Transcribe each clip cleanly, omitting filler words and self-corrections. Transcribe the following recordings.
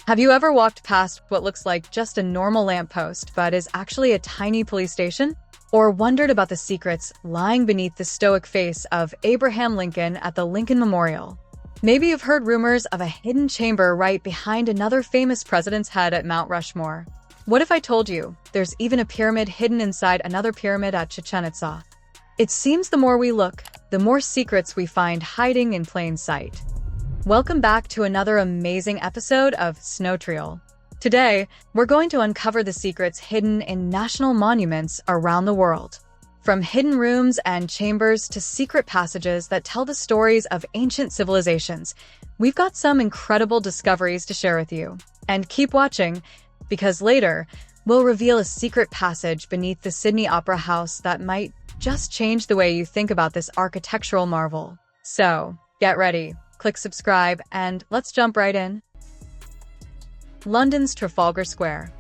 Have you ever walked past what looks like just a normal lamppost but is actually a tiny police station? Or wondered about the secrets lying beneath the stoic face of Abraham Lincoln at the Lincoln Memorial? Maybe you've heard rumors of a hidden chamber right behind another famous president's head at Mount Rushmore. What if I told you there's even a pyramid hidden inside another pyramid at Chichen Itza? It seems the more we look, the more secrets we find hiding in plain sight. Welcome back to another amazing episode of Snow Trail. Today, we're going to uncover the secrets hidden in national monuments around the world. From hidden rooms and chambers to secret passages that tell the stories of ancient civilizations, we've got some incredible discoveries to share with you. And keep watching, because later, we'll reveal a secret passage beneath the Sydney Opera House that might just change the way you think about this architectural marvel. So, get ready, click subscribe, and let's jump right in. London's Trafalgar Square.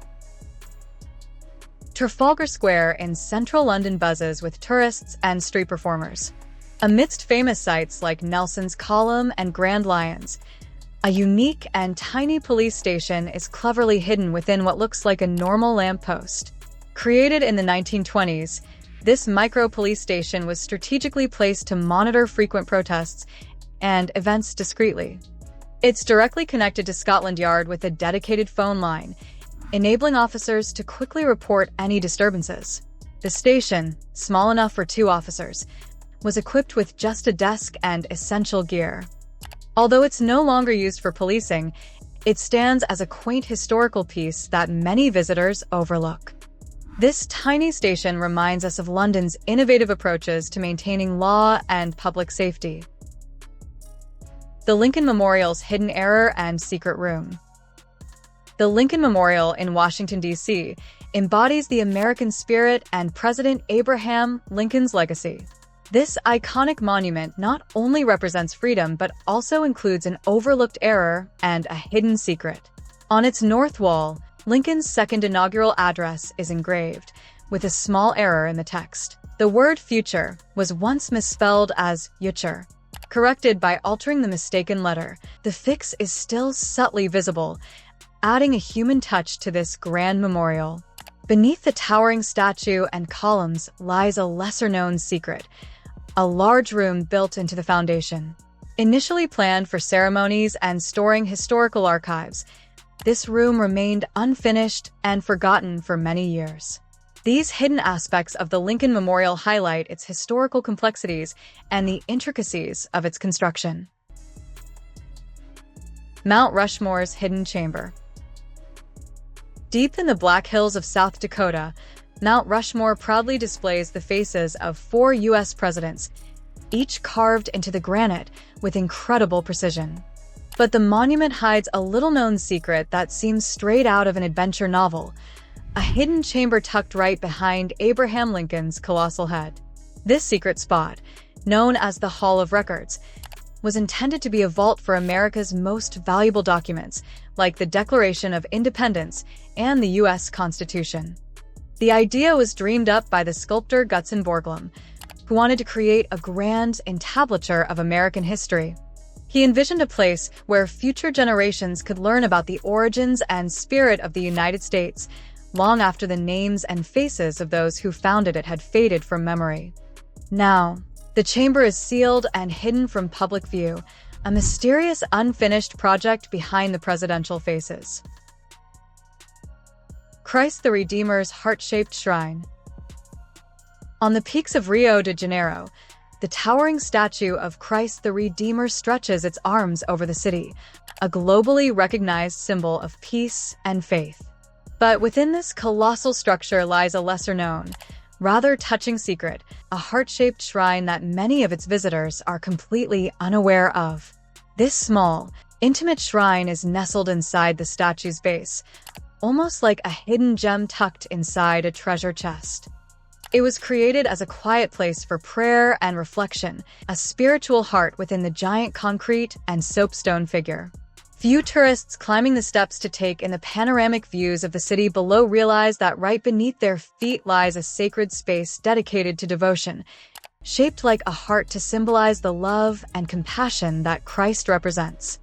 Trafalgar Square in central London buzzes with tourists and street performers. Amidst famous sights like Nelson's Column and Grand Lions, a unique and tiny police station is cleverly hidden within what looks like a normal lamppost. Created in the 1920s, this micro-police station was strategically placed to monitor frequent protests and events discreetly. It's directly connected to Scotland Yard with a dedicated phone line, enabling officers to quickly report any disturbances. The station, small enough for 2 officers, was equipped with just a desk and essential gear. Although it's no longer used for policing, it stands as a quaint historical piece that many visitors overlook. This tiny station reminds us of London's innovative approaches to maintaining law and public safety. The Lincoln Memorial's hidden error and secret room. The Lincoln Memorial in Washington, D.C. embodies the American spirit and President Abraham Lincoln's legacy. This iconic monument not only represents freedom but also includes an overlooked error and a hidden secret. On its north wall, Lincoln's second inaugural address is engraved, with a small error in the text. The word future was once misspelled as yuture. Corrected by altering the mistaken letter, the fix is still subtly visible, adding a human touch to this grand memorial. Beneath the towering statue and columns lies a lesser-known secret, a large room built into the foundation. Initially planned for ceremonies and storing historical archives, this room remained unfinished and forgotten for many years. These hidden aspects of the Lincoln Memorial highlight its historical complexities and the intricacies of its construction. Mount Rushmore's hidden chamber. Deep in the Black Hills of South Dakota, Mount Rushmore proudly displays the faces of 4 U.S. presidents, each carved into the granite with incredible precision. But the monument hides a little-known secret that seems straight out of an adventure novel, a hidden chamber tucked right behind Abraham Lincoln's colossal head. This secret spot, known as the Hall of Records, was intended to be a vault for America's most valuable documents, like the Declaration of Independence and the U.S. Constitution. The idea was dreamed up by the sculptor Gutzon Borglum, who wanted to create a grand entablature of American history. He envisioned a place where future generations could learn about the origins and spirit of the United States, long after the names and faces of those who founded it had faded from memory. Now, the chamber is sealed and hidden from public view, a mysterious unfinished project behind the presidential faces. Christ the Redeemer's heart-shaped shrine. On the peaks of Rio de Janeiro, the towering statue of Christ the Redeemer stretches its arms over the city, a globally recognized symbol of peace and faith. But within this colossal structure lies a lesser-known, rather touching secret, a heart-shaped shrine that many of its visitors are completely unaware of. This small, intimate shrine is nestled inside the statue's base, almost like a hidden gem tucked inside a treasure chest. It was created as a quiet place for prayer and reflection, a spiritual heart within the giant concrete and soapstone figure. Few tourists climbing the steps to take in the panoramic views of the city below realize that right beneath their feet lies a sacred space dedicated to devotion, shaped like a heart to symbolize the love and compassion that Christ represents.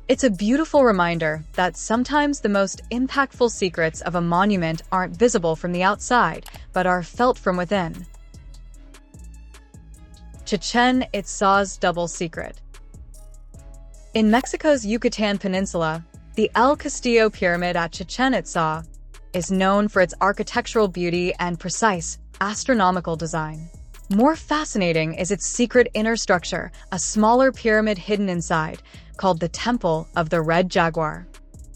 It's a beautiful reminder that sometimes the most impactful secrets of a monument aren't visible from the outside, but are felt from within. Chichen Itza's double secret. In Mexico's Yucatan Peninsula, the El Castillo Pyramid at Chichen Itza is known for its architectural beauty and precise, astronomical design. More fascinating is its secret inner structure, a smaller pyramid hidden inside, called the Temple of the Red Jaguar.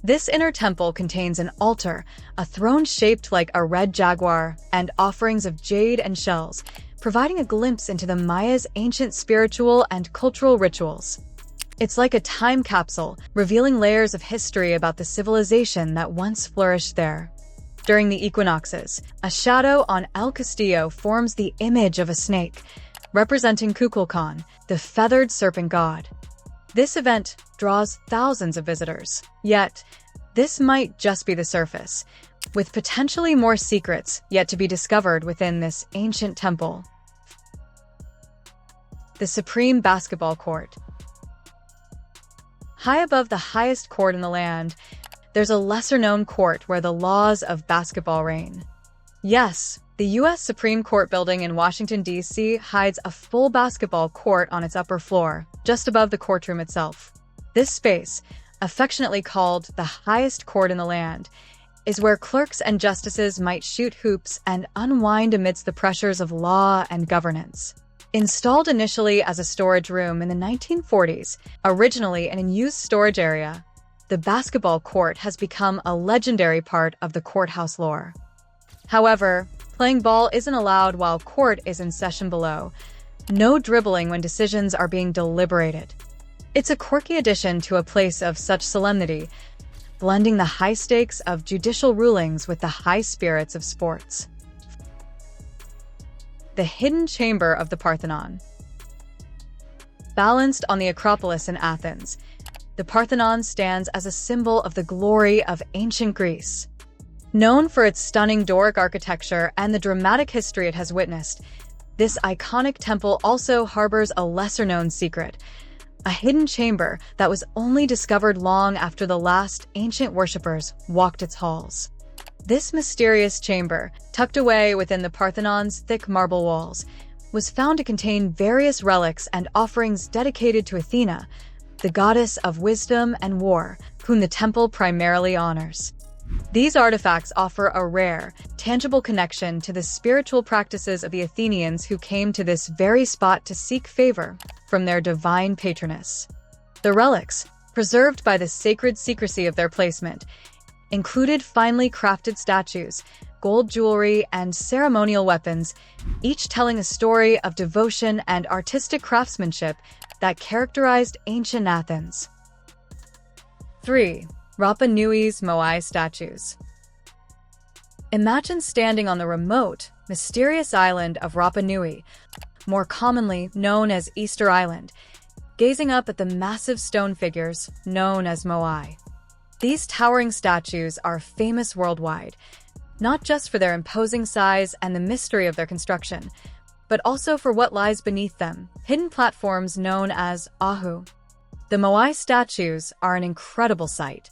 This inner temple contains an altar, a throne shaped like a red jaguar, and offerings of jade and shells, providing a glimpse into the Mayas' ancient spiritual and cultural rituals. It's like a time capsule, revealing layers of history about the civilization that once flourished there. During the equinoxes, a shadow on El Castillo forms the image of a snake, representing Kukulkan, the feathered serpent god. This event draws thousands of visitors. Yet, this might just be the surface, with potentially more secrets yet to be discovered within this ancient temple. The Supreme Basketball Court. High above the highest court in the land, there's a lesser-known court where the laws of basketball reign. Yes, the U.S. Supreme Court building in Washington, D.C. hides a full basketball court on its upper floor, just above the courtroom itself. This space, affectionately called the highest court in the land, is where clerks and justices might shoot hoops and unwind amidst the pressures of law and governance. Installed initially as a storage room in the 1940s, originally an unused storage area, the basketball court has become a legendary part of the courthouse lore. However, playing ball isn't allowed while court is in session below. No dribbling when decisions are being deliberated. It's a quirky addition to a place of such solemnity, blending the high stakes of judicial rulings with the high spirits of sports. The hidden chamber of the Parthenon. Balanced on the Acropolis in Athens, the Parthenon stands as a symbol of the glory of ancient Greece. Known for its stunning Doric architecture and the dramatic history it has witnessed, this iconic temple also harbors a lesser-known secret, a hidden chamber that was only discovered long after the last ancient worshippers walked its halls. This mysterious chamber, tucked away within the Parthenon's thick marble walls, was found to contain various relics and offerings dedicated to Athena, the goddess of wisdom and war, whom the temple primarily honors. These artifacts offer a rare, tangible connection to the spiritual practices of the Athenians who came to this very spot to seek favor from their divine patroness. The relics, preserved by the sacred secrecy of their placement, included finely crafted statues, gold jewelry, and ceremonial weapons, each telling a story of devotion and artistic craftsmanship that characterized ancient Athens. 3. Rapa Nui's Moai statues. Imagine standing on the remote, mysterious island of Rapa Nui, more commonly known as Easter Island, gazing up at the massive stone figures known as Moai. These towering statues are famous worldwide, not just for their imposing size and the mystery of their construction, but also for what lies beneath them, hidden platforms known as ahu. The Moai statues are an incredible sight.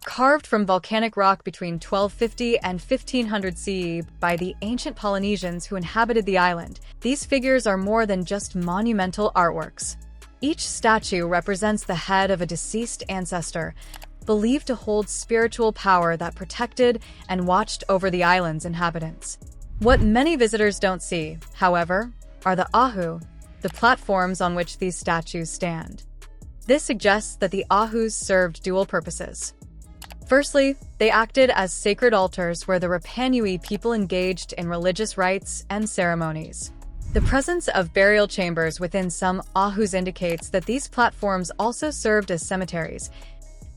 Carved from volcanic rock between 1250 and 1500 CE by the ancient Polynesians who inhabited the island, these figures are more than just monumental artworks. Each statue represents the head of a deceased ancestor, believed to hold spiritual power that protected and watched over the island's inhabitants. What many visitors don't see, however, are the ahu, the platforms on which these statues stand. This suggests that the ahus served dual purposes. Firstly, they acted as sacred altars where the Rapa Nui people engaged in religious rites and ceremonies. The presence of burial chambers within some ahus indicates that these platforms also served as cemeteries,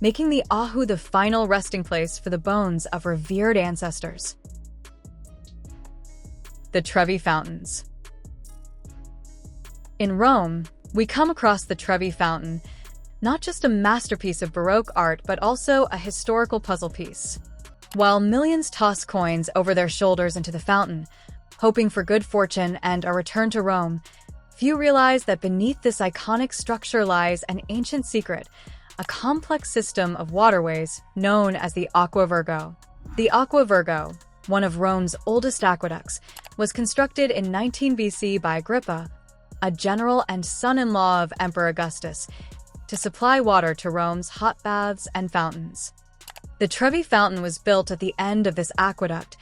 making the ahu the final resting place for the bones of revered ancestors. The Trevi Fountains. In Rome, we come across the Trevi Fountain, not just a masterpiece of Baroque art, but also a historical puzzle piece. While millions toss coins over their shoulders into the fountain, hoping for good fortune and a return to Rome, few realize that beneath this iconic structure lies an ancient secret, a complex system of waterways known as the Aqua Virgo. The Aqua Virgo, one of Rome's oldest aqueducts, was constructed in 19 BC by Agrippa, a general and son-in-law of Emperor Augustus, to supply water to Rome's hot baths and fountains. The Trevi Fountain was built at the end of this aqueduct,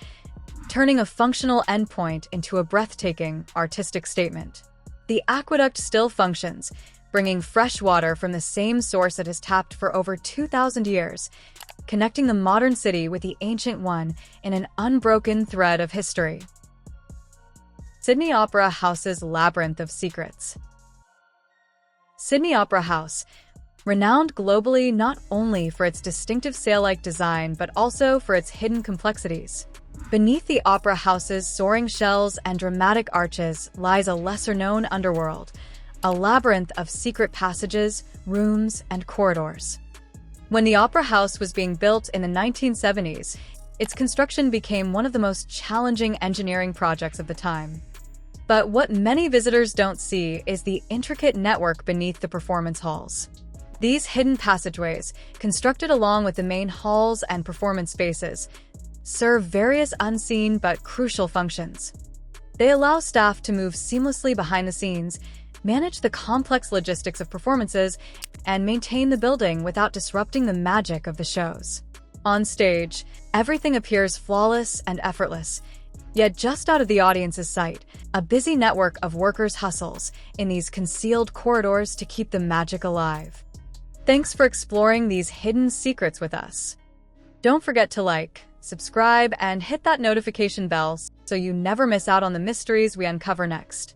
turning a functional endpoint into a breathtaking, artistic statement. The aqueduct still functions, bringing fresh water from the same source it has tapped for over 2,000 years, connecting the modern city with the ancient one in an unbroken thread of history. Sydney Opera House's Labyrinth of Secrets. Sydney Opera House, renowned globally not only for its distinctive sail-like design but also for its hidden complexities. Beneath the Opera House's soaring shells and dramatic arches lies a lesser-known underworld, a labyrinth of secret passages, rooms, and corridors. When the Opera House was being built in the 1970s, its construction became one of the most challenging engineering projects of the time. But what many visitors don't see is the intricate network beneath the performance halls. These hidden passageways, constructed along with the main halls and performance spaces, serve various unseen but crucial functions. They allow staff to move seamlessly behind the scenes, manage the complex logistics of performances, and maintain the building without disrupting the magic of the shows. On stage, everything appears flawless and effortless, yet just out of the audience's sight, a busy network of workers hustles in these concealed corridors to keep the magic alive. Thanks for exploring these hidden secrets with us. Don't forget to like, subscribe, and hit that notification bell so you never miss out on the mysteries we uncover next.